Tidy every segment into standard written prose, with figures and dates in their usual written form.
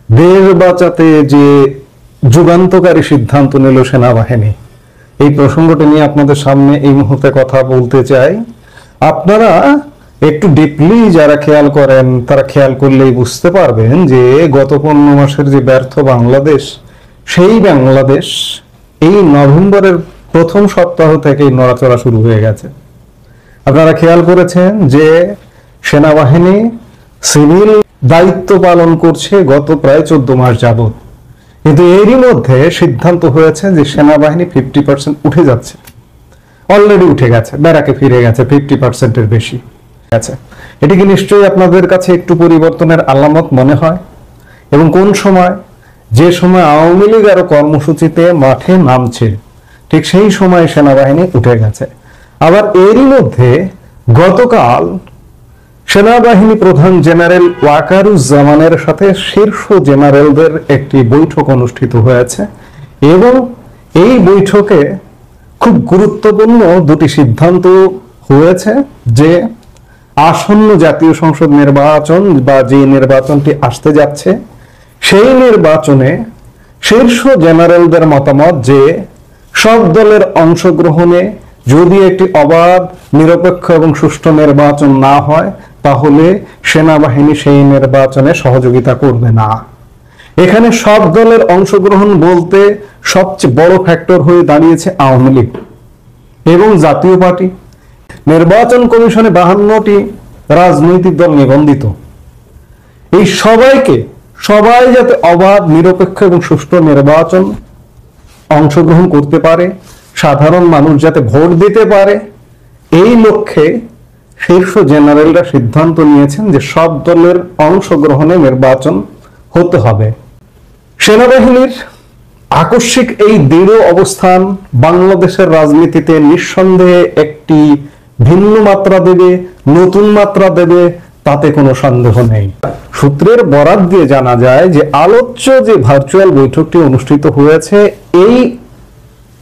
দেশ বাঁচাতে যে যুগান্তকারী সিদ্ধান্ত নিল সেনাবাহিনী, এই প্রসঙ্গটি নিয়ে আপনাদের সামনে এই মুহূর্তে কথা বলতে চাই। আপনারা একটু ডিপলি যারা খেয়াল করেন তারা খেয়াল করলেই বুঝতে পারবেন যে গত 15 মাসের যে ব্যর্থ বাংলাদেশ, সেই বাংলাদেশ এই নভেম্বরের প্রথম সপ্তাহ থেকেই নড়াচড়া শুরু হয়ে গেছে। আপনারা খেয়াল করেছেন যে সেনাবাহিনী সিভিল দায়িত্ব পালন করছে গত প্রায় 14 মাস যাবত, কিন্তু এরই মধ্যে সিদ্ধান্ত হয়েছে যে সেনাবাহিনী 50% উঠে যাচ্ছে, অলরেডি উঠে গেছে, ব্যারাকে ফিরে গেছে, 50%-এর বেশি গেছে। এটি কি নিশ্চয়ই আপনাদের কাছে একটু পরিবর্তনের আলামত মনে হয়? এবং কোন সময়? যে সময় আওয়ামী লীগ আরো কর্মসূচিতে মাঠে নামছে, ঠিক সেই সময় সেনাবাহিনী উঠে গেছে। আবার এরই মধ্যে গতকাল সেনাবাহিনী প্রধান জেনারেল ওয়াকারুজ্জামানের সাথে শীর্ষ জেনারেলদের একটি বৈঠক অনুষ্ঠিত হয়েছে এবং এই বৈঠকে খুব গুরুত্বপূর্ণ দুটি সিদ্ধান্ত হয়েছে যে আসন্ন জাতীয় সংসদ নির্বাচন বা যে নির্বাচনটি আসতে যাচ্ছে, সেই নির্বাচনে শীর্ষ জেনারেলদের মতামত যে সব দলের অংশগ্রহণে যদি একটি অবাধ, নিরপেক্ষ এবং সুষ্ঠু নির্বাচন না হয় তাহলে সেনাবাহিনী সেই নির্বাচনে সহযোগিতা করবে না। এখানে সব দলের অংশগ্রহণ বলতে সবচেয়ে বড় ফ্যাক্টর হয়ে দাঁড়িয়েছে আওয়ামী লীগ এবং জাতীয় পার্টি। নির্বাচন কমিশনে 52টি রাজনৈতিক দল নিবন্ধিত। এই সবাই যাতে অবাধ, নিরপেক্ষ এবং সুষ্ঠু নির্বাচন অংশগ্রহণ করতে পারে, সাধারণ মানুষ যাতে ভোট দিতে পারে, এই লক্ষ্যে শীর্ষ জেনারেলরা সিদ্ধান্ত নিয়েছেন যে সব দলের অংশগ্রহণে নির্বাচন হতে হবে। সেনাবাহিনীর আকস্মিক এই দৃঢ় অবস্থান বাংলাদেশের রাজনীতিতে নিঃসন্দেহে একটি ভিন্ন মাত্রা দেবে, নতুন মাত্রা দেবে, তাতে কোনো সন্দেহ নেই। সূত্রের বরাত দিয়ে জানা যায় যে আলোচ্য যে ভার্চুয়াল বৈঠকটি অনুষ্ঠিত হয়েছে, এই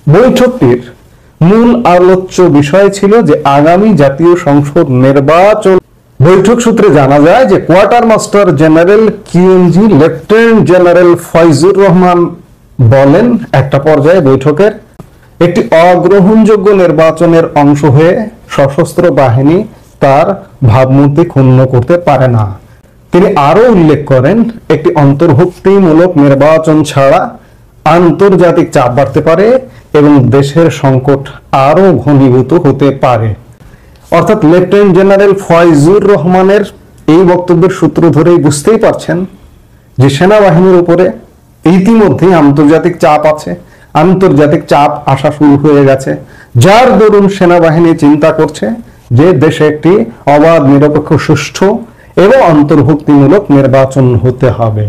বৈঠকটির মূল আলোচ্য বিষয় ছিল যে আগামী জাতীয় সংসদ নির্বাচন। বৈঠক সূত্রে জানা যায় যে quarter master general QMG lieutenant general Faizur Rahman বলেন, একটা পর্যায়ে বৈঠকের একটি অগ্রহণযোগ্য নির্বাচনের অংশ হয়ে সশস্ত্র বাহিনী তার ভাবমূর্তি ক্ষুণ্ণ করতে পারে না। তিনি আরো উল্লেখ করেন, একটি অন্তর্ভুক্তিমূলক নির্বাচন ছাড়া আন্তর্জাতিক চাপ বাড়তে পারে এবং দেশের সংকট আরো ঘনীভূত হতে পারে। অর্থাৎ লেফটেন্যান্ট জেনারেল ফয়জুর রহমানের এই বক্তব্যের সূত্র ধরেই বুঝতেই পারছেন যে সেনাবাহিনীর উপরে ইতিমধ্যেই আন্তর্জাতিক চাপ আছে, আন্তর্জাতিক চাপ আসা শুরু হয়ে গেছে, যার দরুন সেনাবাহিনী চিন্তা করছে যে দেশে একটি অবাধ, নিরপেক্ষ, সুষ্ঠু এবং অন্তর্ভুক্তিমূলক নির্বাচন হতে হবে।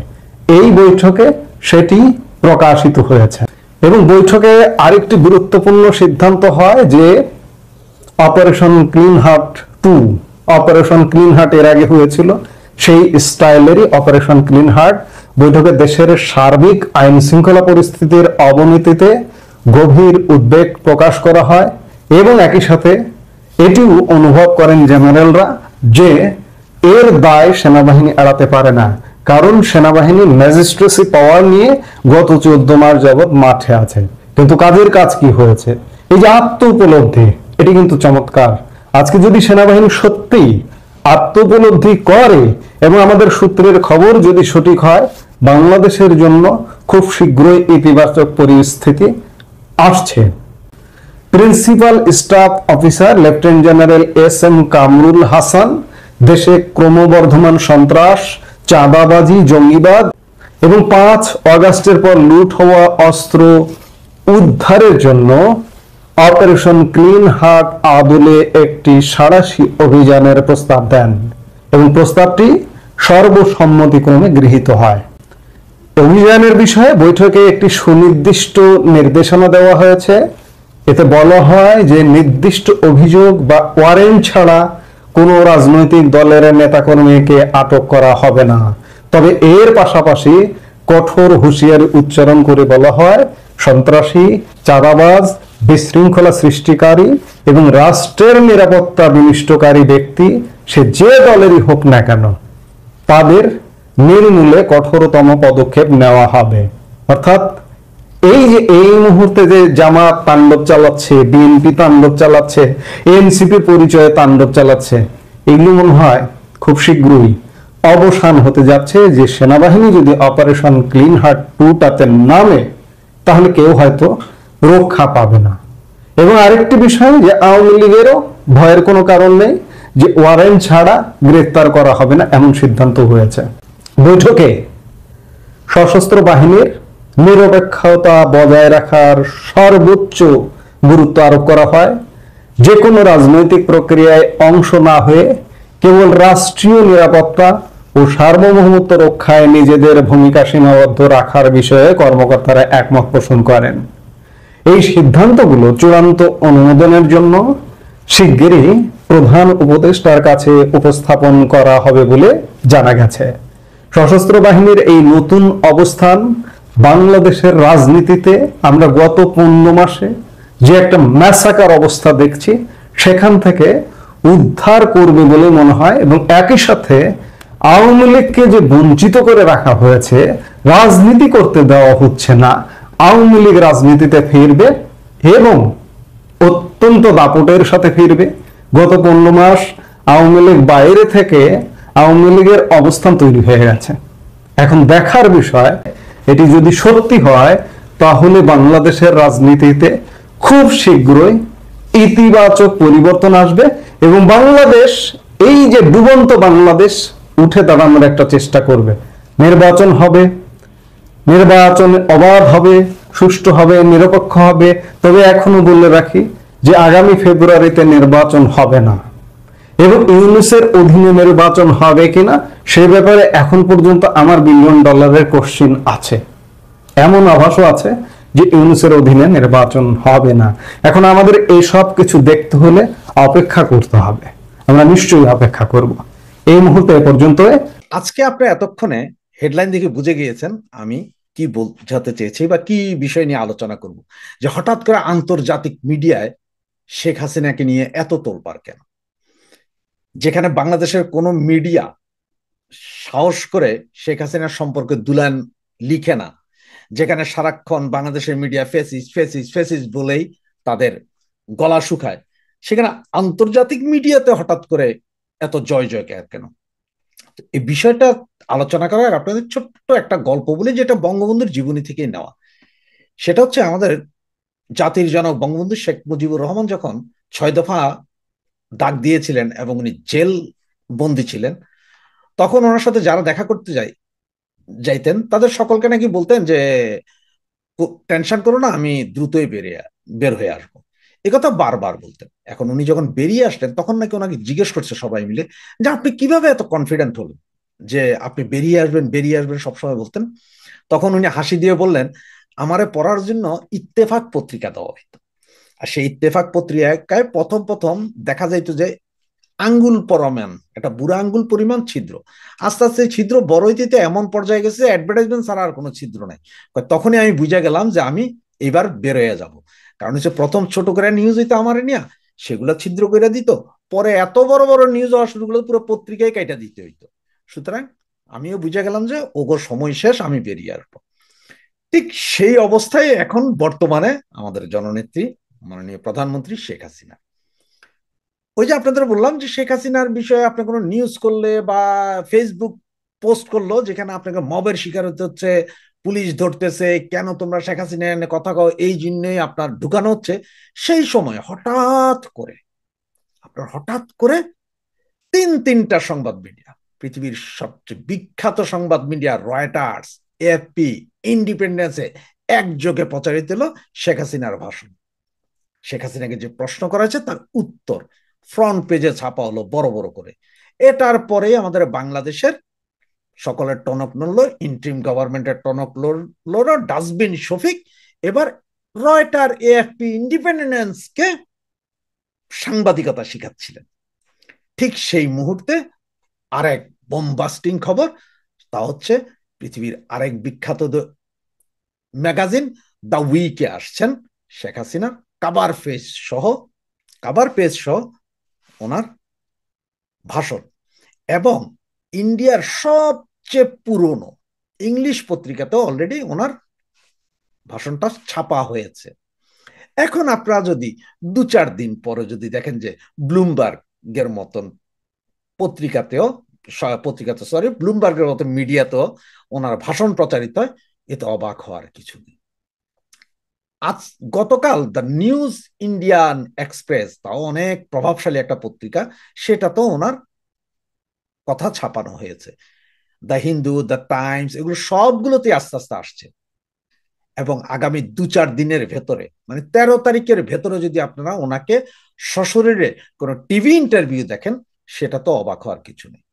এই বৈঠকে সেটি প্রকাশিত হয়েছে এবং বৈঠকে আরেকটি গুরুত্বপূর্ণ সিদ্ধান্ত হয় যে operation clean heart 2, operation clean heart এর আগে হয়েছিল, সেই স্টাইলেরই অপারেশন ক্লিন হার্ট বৈঠকে দেশের সার্বিক আইন শৃঙ্খলা পরিস্থিতির অবনতিতে গভীর উদ্বেগ প্রকাশ করা হয় এবং একই সাথে এটিও অনুভব করেন জেনারেলরা যে এর দায় সেনাবাহিনী এড়াতে পারে না, কারণ সেনাবাহিনী ম্যাজিস্ট্রেসি পাওয়ার নিয়ে গত 14 মাস যাবৎ মাঠে আছে। কিন্তু কাজের কাজ কি হয়েছে? এই যে আত্ম উপলব্ধি, এটি কিন্তু চমৎকার। আজকে যদি সেনাবাহিনী সত্যি আত্ম উপলব্ধি করে এবং আমাদের সূত্রের খবর যদি সঠিক হয়, বাংলাদেশের জন্য খুব শীঘ্রই ইতিবাচক পরিস্থিতি আসছে। Principal staff officer lieutenant general SM. Kamrul Hasan দেশে ক্রমবর্ধমান সন্ত্রাস, চাঁদাবাজি, জঙ্গিবাদ এবং 5 আগস্টের পর লুট হওয়া অস্ত্র উদ্ধারের জন্য অপারেশন ক্লিন হার্ট আদলে একটি সাঁড়াশি অভিযানের প্রস্তাব দেন এবং প্রস্তাবটি সর্বসম্মতিক্রমে গৃহীত হয়। অভিযানের বিষয়ে বৈঠকে একটি সুনির্দিষ্ট নির্দেশনা দেওয়া হয়েছে। এতে বলা হয় যে নির্দিষ্ট অভিযোগ বা ওয়ারেন্ট ছাড়া কোনো রাজনৈতিক দলের নেতাকর্মীকে আটক করা হবে না। তবে এর পাশাপাশি কঠোর হুঁশিয়ারি উচ্চারণ করে বলা হয়, সন্ত্রাসী, চাঁদাবাজ, বিশৃঙ্খলা সৃষ্টিকারী এবং রাষ্ট্রের নিরাপত্তা বিনষ্টকারী ব্যক্তি, সে যে দলেরই হোক না কেন, তাদের নির্মূলে কঠোরতম পদক্ষেপ নেওয়া হবে। অর্থাৎ এই যে এই মুহূর্তে যে জামাত তাণ্ডব চালাচ্ছে, বিএনপি তাণ্ডব চালাচ্ছে, এনসিপি পরিচয়ে তাণ্ডব চালাচ্ছে, এগুলো মনে হয় খুব শীঘ্রই অবসান হতে যাচ্ছে। যে সেনাবাহিনী যদি অপারেশন ক্লিন হার্ট 2টাতে নামে, তাহলে কেউ হয়তো রক্ষা পাবে না। এবং আরেকটি বিষয়, যে আওয়ামী লীগেরও ভয়ের কোনো কারণ নেই, যে ওয়ারেন্ট ছাড়া গ্রেফতার করা হবে না, এমন সিদ্ধান্ত হয়েছে। বৈঠকে সশস্ত্র বাহিনীর নিরপেক্ষতা বজায় রাখার সর্বোচ্চ গুরুত্ব আরোপ করা হয়। যে কোনো রাজনৈতিক প্রক্রিয়ায় অংশ না হয়ে কেবল রাষ্ট্রীয় নিরাপত্তা ও সার্বভৌমত্ব রক্ষায় নিজেদের ভূমিকা সীমাবদ্ধ রাখার বিষয়ে কর্মকর্তারা একমত পোষণ করেন। এই সিদ্ধান্তগুলো চূড়ান্ত অনুমোদনের জন্য শিগগিরই প্রধান উপদেষ্টার কাছে উপস্থাপন করা হবে বলে জানা গেছে। সশস্ত্র বাহিনীর এই নতুন অবস্থান বাংলাদেশের রাজনীতিতে আমরা গত 15 মাসে যে একটা ম্যাসাকার অবস্থা দেখছি, সেখান থেকে উদ্ধার করবে বলে মনে হয়। এবং একই সাথে আওয়ামী লীগকে যে বঞ্চিত করে রাখা হয়েছে, রাজনীতি করতে দেওয়া হচ্ছে না, আওয়ামী লীগ রাজনীতিতে ফিরবে এবং অত্যন্ত দাপটের সাথে ফিরবে। গত 15 মাস আওয়ামী লীগ বাইরে থেকে আওয়ামী লীগের অবস্থান তৈরি হয়ে গেছে। এখন দেখার বিষয়, এটি যদি সত্যি হয়, তাহলে বাংলাদেশের রাজনীতিতে খুব শীঘ্রই ইতিবাচক পরিবর্তন আসবে এবং বাংলাদেশ, এই যে ডুবন্ত বাংলাদেশ, উঠে দাঁড়ানোর একটা চেষ্টা করবে। নির্বাচন হবে, নির্বাচন অবাধ হবে, সুষ্ঠু হবে, নিরপেক্ষ হবে। তবে এখনো বলে রাখি যে আগামী ফেব্রুয়ারিতে নির্বাচন হবে না এবং ইউনূসের অধীনে নির্বাচন হবে কিনা সে ব্যাপারে এখন পর্যন্ত আমার $1 বিলিয়ন কোশ্চিন আছে। এমন আভাসও আছে যে ইউনূসের অধীনে নির্বাচন হবে না। এখন আমাদের এই সব কিছু দেখতে হলে অপেক্ষা করতে হবে। আমরা নিশ্চয়ই অপেক্ষা করব। এই মুহূর্তে এ পর্যন্ত। আজকে আপনি এতক্ষণে হেডলাইন দেখে বুঝে গিয়েছেন আমি কি বোঝাতে চেয়েছি বা কি বিষয় নিয়ে আলোচনা করব। যে হঠাৎ করে আন্তর্জাতিক মিডিয়ায় শেখ হাসিনাকে নিয়ে এত তোলপাড় কেন, যেখানে বাংলাদেশের কোনো মিডিয়া সাহস করে শেখ হাসিনার সম্পর্কে দুলান লিখে না, যেখানে সারাক্ষণ বাংলাদেশের মিডিয়া ফেসিস ফেসিস ফেসিস বলেই তাদের গলা শুকায়, সেখানে আন্তর্জাতিক মিডিয়াতে হঠাৎ করে এত জয় জয়কার কেন? এই বিষয়টা আলোচনা করার আপনাদের ছোট্ট একটা গল্প বলি, যেটা বঙ্গবন্ধুর জীবনী থেকেই নেওয়া। সেটা হচ্ছে আমাদের জাতির জনক বঙ্গবন্ধু শেখ মুজিবুর রহমান যখন 6 দফা ডাক দিয়েছিলেন এবং উনি জেল বন্দী ছিলেন, তখন ওনার সাথে যারা দেখা করতে যাইতেন তাদের সকলকে নাকি বলতেন যে টেনশন করো না, আমি দ্রুতই বের হয়ে আসবো। একথা বারবার বলতেন। এখন উনি যখন বেরিয়ে আসলেন তখন নাকি ওনাকে জিজ্ঞেস করছে সবাই মিলে যে আপনি কিভাবে এত কনফিডেন্ট হলেন যে আপনি বেরিয়ে আসবেন সবসময় বলতেন। তখন উনি হাসি দিয়ে বললেন, আমারে পড়ার জন্য ইত্তেফাক পত্রিকা দেওয়া হইতো, আর সেই ইত্তেফাক পত্রিকায় প্রথম প্রথম দেখা যাইতো যে আঙ্গুল পরিমাণ, একটা বুড়া আঙ্গুল পরিমাণ ছিদ্র। আস্তে আস্তে ছিদ্র বড় হইতে এমন পর্যায়ে গেছে অ্যাডভার্টাইজমেন্ট ছাড়া আর কোনো ছিদ্র নাই। তখনই আমি বুঝে গেলাম যে আমি এবার বেরোয় যাব। কারণ হচ্ছে প্রথম ছোট করে নিউজ হইতো আমার নিয়ে, সেগুলো ছিদ্র করে দিত, পরে এত বড় বড় নিউজ হওয়া শুরু করলো, পুরো পত্রিকায় কাইটা দিতে হইতো। সুতরাং আমিও বুঝে গেলাম যে ওগো সময় শেষ, আমি বেরিয়ে আসবো। ঠিক সেই অবস্থায় এখন বর্তমানে আমাদের জননেত্রী মাননীয় প্রধানমন্ত্রী শেখ হাসিনা। ওই যে আপনাদের বললাম যে শেখ হাসিনার বিষয়ে আপনি কোনো নিউজ করলে বা ফেসবুক পোস্ট করলো যেখানে আপনাকে মবের শিকার হতে হচ্ছে, পুলিশ ধরতেছে, কেন তোমরা শেখ হাসিনা এনে কথা কও, এই জন্যই আপনার ঢুকানো হচ্ছে, সেই সময় হঠাৎ করে তিনটা সংবাদ মিডিয়া, পৃথিবীর সবচেয়ে বিখ্যাত সংবাদ মিডিয়া রয়টার্স, এএফপি, ইন্ডিপেন্ডেন্সে একযোগে প্রচারিত হলো শেখ হাসিনার ভাষণ। শেখ হাসিনাকে যে প্রশ্ন করা হয়েছে তার উত্তর ফ্রন্ট পেজে ছাপা হলো বড় বড় করে। এটার পরে আমাদের বাংলাদেশের সকলের টনক নড়লো, ইন্ট্রিম গভর্নমেন্টের টনক লড়লো, ডাস্টবিন শফিক এবার রয়টার, এএফপি, ইন্ডিপেন্ডেন্সকে সাংবাদিকতা শিখাচ্ছিলেন। ঠিক সেই মুহূর্তে আরেক বোমবাস্টিং খবর, তা হচ্ছে পৃথিবীর আরেক বিখ্যাত ম্যাগাজিন দ্য উইকে আসছেন শেখ হাসিনা কাভার পেজ সহ ওনার ভাষণ, এবং ইন্ডিয়ার সবচেয়ে পুরনো ইংলিশ পত্রিকাতেও অলরেডি ওনার ভাষণটা ছাপা হয়েছে। এখন আপনারা যদি 2-4 দিন পরে যদি দেখেন যে ব্লুমবার্গের মতন পত্রিকাতেও ব্লুমবার্গের মতন মিডিয়াতেও ওনার ভাষণ প্রচারিত হয়, এতে অবাক হওয়ার কিছু নেই। আজ গতকাল দ্য নিউজ ইন্ডিয়ান এক্সপ্রেস, তাও অনেক প্রভাবশালী একটা পত্রিকা, সেটা তো ওনার কথা ছাপানো হয়েছে। দ্য হিন্দু, দ্য টাইমস, এগুলো সবগুলোতে আস্তে আস্তে আসছে। এবং আগামী 2-4 দিনের ভেতরে, মানে 13 তারিখের ভেতরে যদি আপনারা ওনাকে সশরীরে কোনো টিভি ইন্টারভিউ দেখেন, সেটা তো অবাক হওয়ার কিছু নেই।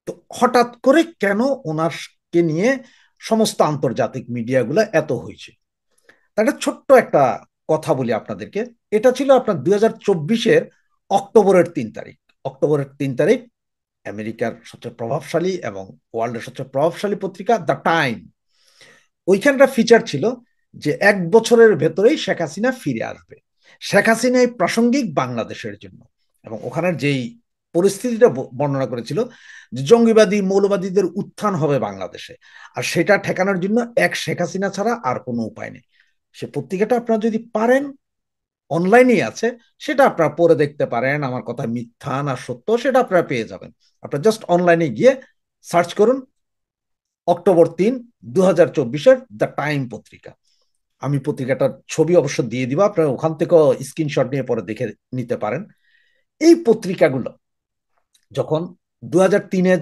তো হঠাৎ করে কেন ওনাকে নিয়ে সমস্ত আন্তর্জাতিক মিডিয়াগুলো এত হয়েছে, তাহলে ছোট্ট একটা কথা বলি আপনাদেরকে। এটা ছিল আপনার 2024-এর অক্টোবরের 3 তারিখ। অক্টোবরের 3 তারিখ আমেরিকার সবচেয়ে প্রভাবশালী এবং ওয়ার্ল্ডের সবচেয়ে প্রভাবশালী পত্রিকা দ্য টাইম, ওইখানটা ফিচার ছিল যে 1 বছরের ভেতরেই শেখ হাসিনা ফিরে আসবে। শেখ হাসিনা এই প্রাসঙ্গিক বাংলাদেশের জন্য, এবং ওখানের যেই পরিস্থিতিটা বর্ণনা করেছিল যে জঙ্গিবাদী মৌলবাদীদের উত্থান হবে বাংলাদেশে, আর সেটা ঠেকানোর জন্য এক শেখ হাসিনা ছাড়া আর কোনো উপায় নেই। সে পত্রিকাটা আপনারা যদি পারেন, অনলাইনেই আছে, সেটা আপনারা পড়ে দেখতে পারেন। আমার কথা মিথ্যা না সত্য সেটা আপনারা পেয়ে যাবেন। আপনারা জাস্ট অনলাইনে গিয়ে সার্চ করুন অক্টোবর 3, 2024-এর দ্য টাইম পত্রিকা। আমি পত্রিকাটার ছবি অবশ্য দিয়ে দিব, আপনারা ওখান থেকেও স্ক্রিনশট নিয়ে পরে দেখে নিতে পারেন। এই পত্রিকাগুলো যখন 2003-এ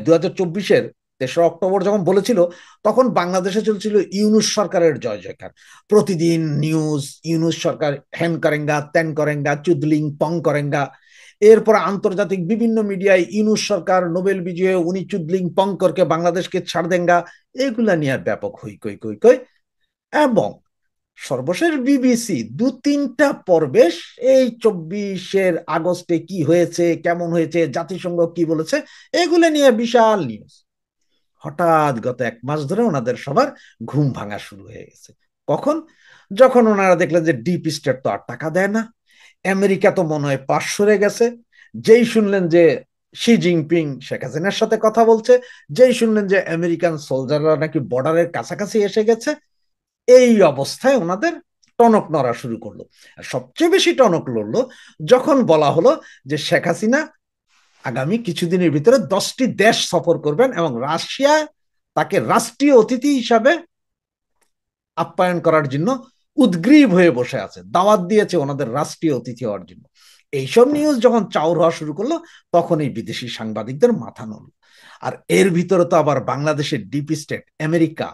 2024-এর 3 অক্টোবর যখন বলেছিল, তখন বাংলাদেশে চলছিল ইউনূস সরকারের জয় জয়কার। প্রতিদিন নিউজ, ইউনূস সরকার হ্যান করেঙ্গা, ত্যান করেঙ্গা, চুদলিং পং করেঙ্গা। এরপর আন্তর্জাতিক বিভিন্ন মিডিয়ায় ইউনূস সরকার নোবেল বিজয়ে উনি চুদলিং পং করকে বাংলাদেশকে ছাড় দেঙ্গা, এগুলা নিয়ে ব্যাপক হই কই কই কই। এবং সর্বশেষ বিবিসি 2-3টা পর্বে এই 24-এর আগস্টে কি হয়েছে, কেমন হয়েছে, জাতিসংঘ কি বলেছে, এগুলো নিয়ে বিশাল নিউজ। হঠাৎ গত 1 মাস ধরে ওনাদের সবার ঘুম ভাঙা শুরু হয়ে গেছে। কখন? যখন ওনারা দেখলেন যে ডিপ স্টেট তো আর টাকা দেয় না, আমেরিকা তো মনে হয় পাশ সরে গেছে, যেই শুনলেন যে শি জিনপিং শেখ হাসিনার সাথে কথা বলছে, যেই শুনলেন যে আমেরিকান সোলজাররা নাকি বর্ডারের কাছাকাছি এসে গেছে, এই অবস্থায় ওনাদের টনক নড়া শুরু করলো। আর সবচেয়ে বেশি টনক লড়লো যখন বলা হলো যে শেখ হাসিনা আগামী কিছুদিনের ভিতরে 10টি দেশ সফর করবেন এবং রাশিয়া তাকে রাষ্ট্রীয় অতিথি হিসাবে আপ্যায়ন করার জন্য উদ্গ্রীব হয়ে বসে আছে, দাওয়াত দিয়েছে ওনাদের রাষ্ট্রীয় অতিথি হওয়ার জন্য। এইসব নিউজ যখন চাউর হওয়া শুরু করলো, তখন এই বিদেশি সাংবাদিকদের মাথা নড়ল। আর এর ভিতরে তো আবার বাংলাদেশের ডিপ স্টেট আমেরিকা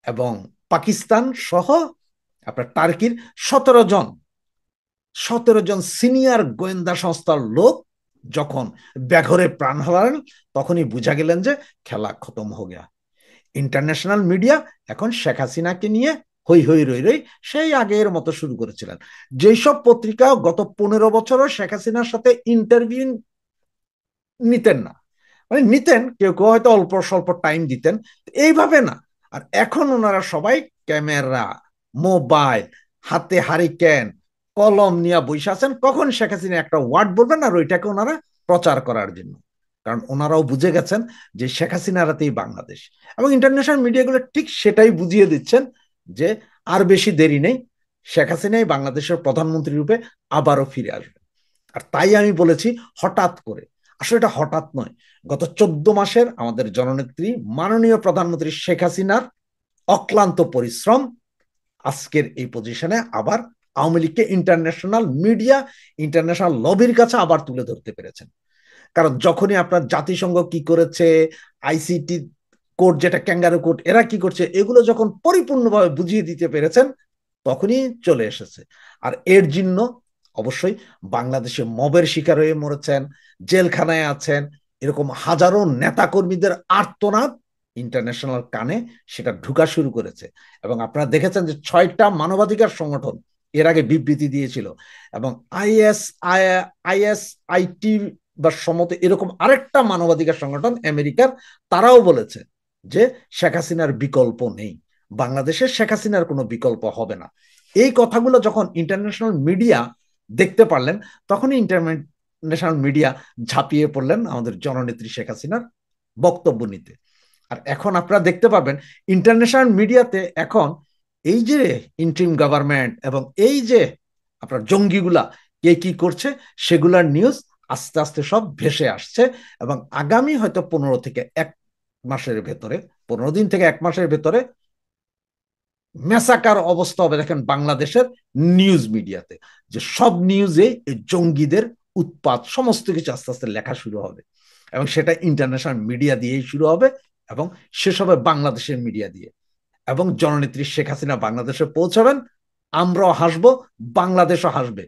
এবং পাকিস্তান সহ আপনার টার্কির 17 জন সিনিয়র গোয়েন্দা সংস্থার লোক যখন ব্যাঘরে প্রাণ হারালেন, তখনই বুঝা গেলেন যে খেলা খতম হয়ে গেল। ইন্টারন্যাশনাল মিডিয়া এখন শেখ হাসিনাকে নিয়ে হই হই রই রই সেই আগের মতো শুরু করেছিলেন। যেসব পত্রিকা গত 15 বছরও শেখ হাসিনার সাথে ইন্টারভিউ নিতেন না, মানে নিতেন, কেউ কেউ হয়তো অল্প স্বল্প টাইম দিতেন, এইভাবে না। আর এখন ওনারা সবাই ক্যামেরা, মোবাইল, হাতে হারিকেন, কলম নিয়ে বসে আছেন, কখন শেখ হাসিনা একটা ওয়ার্ড বলবেন আর ওইটাকে ওনারা প্রচার করার জন্য। কারণ ওনারাও বুঝে গেছেন যে শেখ হাসিনার হাতেই বাংলাদেশ, এবং ইন্টারন্যাশনাল মিডিয়াগুলো ঠিক সেটাই বুঝিয়ে দিচ্ছেন যে আর বেশি দেরি নেই, শেখ হাসিনাই বাংলাদেশের প্রধানমন্ত্রী রূপে আবারও ফিরে আসবে। আর তাই আমি বলেছি হঠাৎ করে, আসলে এটা হঠাৎ নয়। গত 14 মাসের আমাদের জননেত্রী মাননীয় প্রধানমন্ত্রী শেখ হাসিনার অক্লান্ত পরিশ্রম আজকের এই পজিশনে আবার আওয়ামী লীগকে ইন্টারন্যাশনাল মিডিয়া, ইন্টারন্যাশনাল লবির কাছে আবার তুলে ধরতে পেরেছেন। কারণ যখনই আপনার জাতিসংঘ কি করেছে, আইসিটি কোড যেটা ক্যাঙ্গারু কোড এরা কি করছে, এগুলো যখন পরিপূর্ণভাবে বুঝিয়ে দিতে পেরেছেন, তখনই চলে এসেছে। আর এর জন্য অবশ্যই বাংলাদেশে মবের শিকার হয়ে মরেছেন, জেলখানায় আছেন, এরকম হাজারো নেতাকর্মীদের আর্তনাদ ইন্টারন্যাশনাল কানে সেটা ঢুকা শুরু করেছে। এবং আপনারা দেখেছেন যে 6টা মানবাধিকার সংগঠন এর আগে বিবৃতি দিয়েছিল, এবং আইএসআইটি বা সমত এরকম আরেকটা মানবাধিকার সংগঠন আমেরিকার, তারাও বলেছে যে শেখ হাসিনার বিকল্প নেই, বাংলাদেশে শেখ হাসিনার কোনো বিকল্প হবে না। এই কথাগুলো যখন ইন্টারন্যাশনাল মিডিয়া দেখতে পারলেন, তখনই ইন্টারন্যাশনাল মিডিয়া ঝাঁপিয়ে পড়লেন আমাদের জননেত্রী শেখ হাসিনার বক্তব্য নিতে। আর এখন আপনারা দেখতে পাবেন ইন্টারন্যাশনাল মিডিয়াতে এখন এই যে ইন্টারিম গভর্নমেন্ট এবং এই যে আপনার জঙ্গিগুলা কে কি করছে সেগুলার নিউজ আস্তে আস্তে সব ভেসে আসছে, এবং আগামী হয়তো 15 থেকে 1 মাসের ভেতরে, 15 দিন থেকে 1 মাসের ভেতরে মেসাকার অবস্থা হবে দেখেন বাংলাদেশের নিউজ মিডিয়াতে, যে সব নিউজে এই জঙ্গিদের উৎপাত সমস্ত কিছু আস্তে আস্তে লেখা শুরু হবে, এবং সেটা ইন্টারন্যাশনাল মিডিয়া দিয়েই শুরু হবে এবং শেষ হবে বাংলাদেশের মিডিয়া দিয়ে। এবং জননেত্রী শেখ হাসিনা বাংলাদেশে পৌঁছাবেন, আমরাও হাসবো, বাংলাদেশও হাসবে।